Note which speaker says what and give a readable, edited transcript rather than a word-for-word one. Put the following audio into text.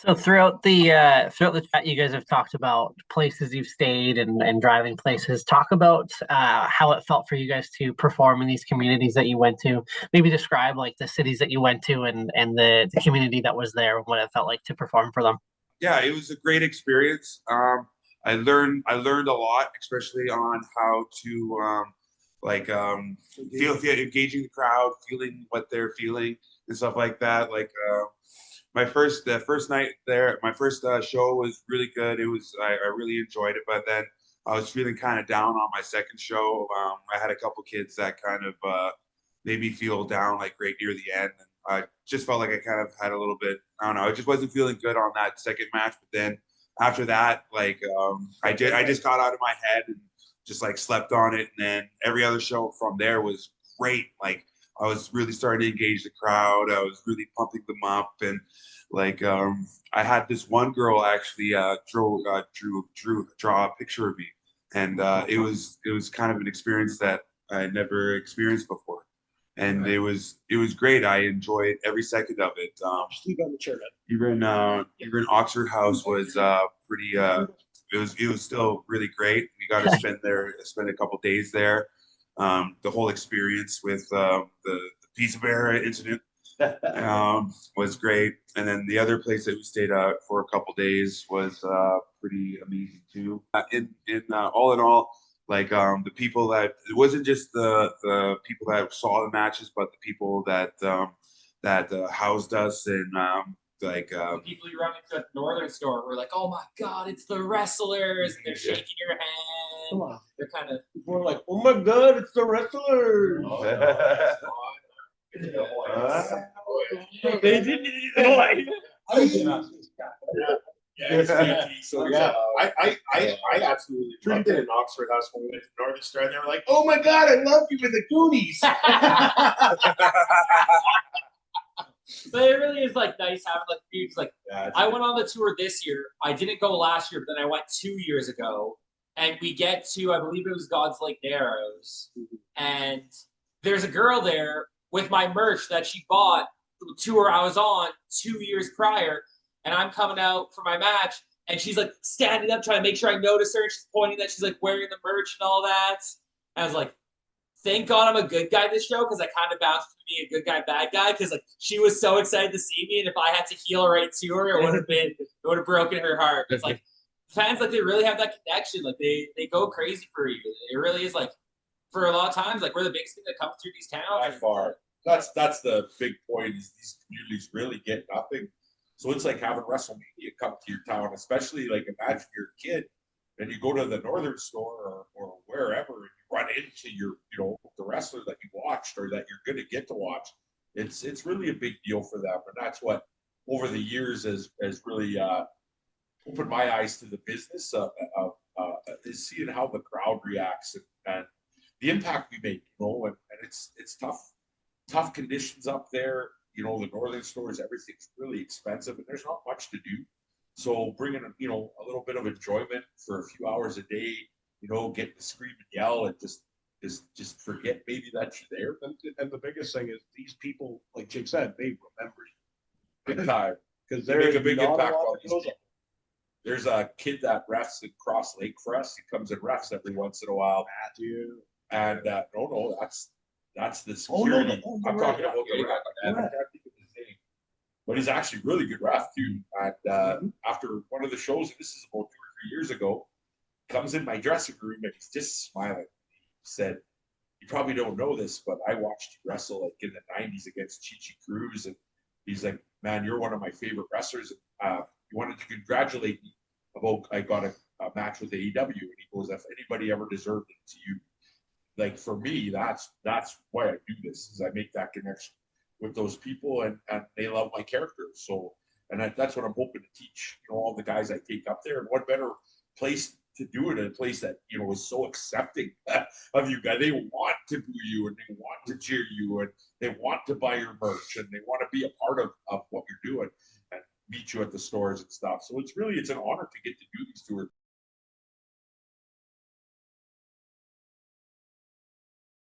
Speaker 1: So throughout the chat, you guys have talked about places you've stayed and driving places. Talk about how it felt for you guys to perform in these communities that you went to. Maybe describe like the cities that you went to and the community that was there, what it felt like to perform for them.
Speaker 2: Yeah, it was a great experience. I learned a lot, especially on how to like feel engaging the crowd, feeling what they're feeling and stuff like that. Like the first night there, my first show was really good. I really enjoyed it, but then I was feeling kind of down on my second show. I had a couple kids that kind of made me feel down, like right near the end. And I just felt like I kind of had a little bit. I don't know. I just wasn't feeling good on that second match. But then after that, like I just got out of my head and just like slept on it. And then every other show from there was great. Like I was really starting to engage the crowd. I was really pumping them up, and like I had this one girl actually draw a picture of me, and it was kind of an experience that I never experienced before, and it was great. I enjoyed every second of it.
Speaker 3: Sleep on the chair, man.
Speaker 2: Even Oxford House was pretty. It was still really great. We got to spend a couple days there. The whole experience with the Pizza Bear incident was great. And then the other place that we stayed at for a couple days was pretty amazing too. All in all, like the people that it wasn't just the people that saw the matches, but the people that housed us and like
Speaker 4: The people you run into at the Northern store were like, "Oh my God, it's the wrestlers!" And they're shaking your hand.
Speaker 3: Come on.
Speaker 4: They're kind of
Speaker 3: We're like, oh my God, it's the wrestlers. They didn't even like.
Speaker 5: So yeah, I absolutely loved it in Oxford House when we went to Northern Star, and they were like, "Oh my God, I love you in the Goonies."
Speaker 4: But it really is like nice having like feuds. Like I went on the tour this year. I didn't go last year, but then I went 2 years ago. And we get to, I believe it was God's Lake Narrows. And there's a girl there with my merch that she bought the tour I was on 2 years prior. And I'm coming out for my match. And she's like standing up trying to make sure I notice her. And she's pointing that she's like wearing the merch and all that. And I was like, thank God I'm a good guy this show, because I kind of bounced to be a good guy, bad guy, because like she was so excited to see me, and if I had to heel right to her, it would have broken her heart. It's like fans, like they really have that connection, like they go crazy for you. It really is like for a lot of times, like we're the biggest thing that comes through these towns.
Speaker 5: By far, that's the big point. Is these communities really get nothing, so it's like having WrestleMania come to your town, especially like imagine you're a kid and you go to the Northern store or wherever and you run into the wrestler that you watched or that you're going to get to watch. It's really a big deal for them, and that's what over the years has really opened my eyes to the business is seeing how the crowd reacts and the impact we make. And it's tough conditions up there. The Northern stores, everything's really expensive, and there's not much to do. So bringing a little bit of enjoyment for a few hours a day, getting to scream and yell and just forget maybe that you're there.
Speaker 3: And the biggest thing is these people, like Jake said, they remember you.
Speaker 5: Big time.
Speaker 3: Because
Speaker 5: They make a big impact on these
Speaker 3: people.
Speaker 5: people. There's a kid that refs in Cross Lake for us. He comes and refs every once in a while.
Speaker 3: Matthew.
Speaker 5: And no, that's the security. I'm talking about the ref. I can't think of his name. But he's actually really good ref, too. And after one of the shows, this is about 2 or 3 years ago, comes in my dressing room and he's just smiling. He said, "You probably don't know this, but I watched you wrestle like in the 90s against Chi Cruz." And he's like, "Man, you're one of my favorite wrestlers. He wanted to congratulate me about I got a match with AEW." And he goes, "If anybody ever deserved it, to you." Like for me, that's why I do this, is I make that connection with those people, and they love my character. So, and that's what I'm hoping to teach, all the guys I take up there. And what better place to do it in a place that, is so accepting of you guys. They want to boo you, and they want to cheer you, and they want to buy your merch, and they want to be a part of what you're doing and meet you at the stores and stuff. So it's an honor to get to do these tours.